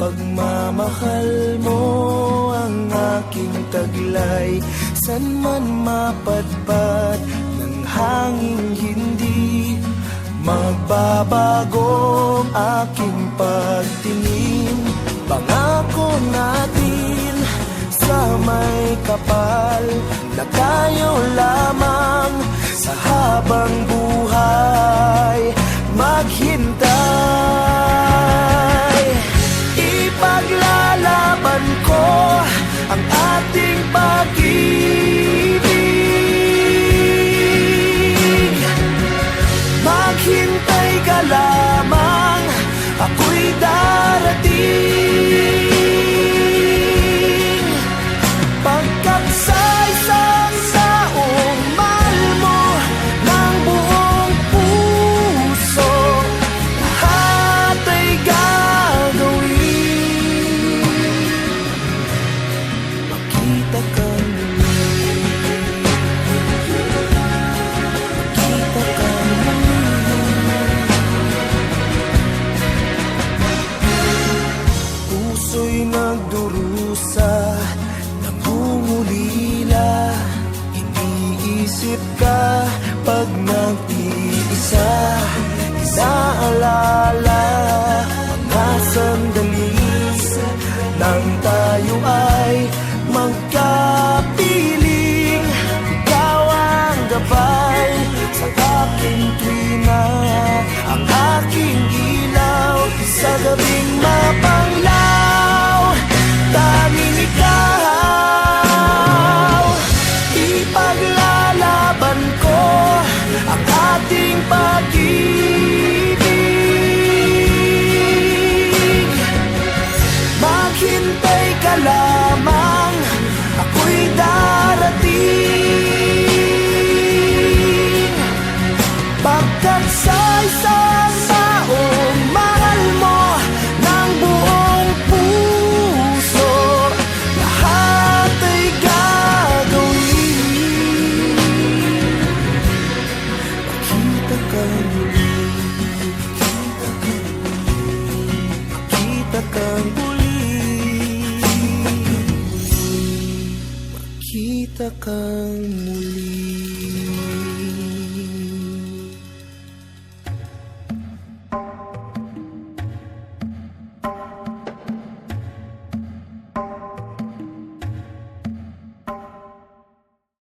pagmamahal mo ang aking taglay. San man mapadpad ng hangin, hindi magbabago ang aking pagtingin. Pangako natin sa may kapal na tayo lamang sa habang buhay maghintay. Ipaglalaban ko ang ating pag-ibig. Maghintay ka lamang, ako'y darating. Pagkat sa isang taong mahal mo ng buong puso, lahat ay gagawin. Makita ka muli, makita ka muli. Puso'y nagdurusa, nangungulila, iniisip ka pag nag-iisa. Inaalala mga sandali nang tayo ay magkapiling. Ikaw ang gabay sa aking tuwina, ang aking ilaw sa gabing mapanglaw. Tanging ikaw, ipaglalaban ko ang ating pag-ibig. Maghintay ka lamang, ako'y darating. Pagkat sa isang taong mahal mo ng buong puso, lahat ay gagawin. Makita ka muli, makita ka muli, makita ka muli.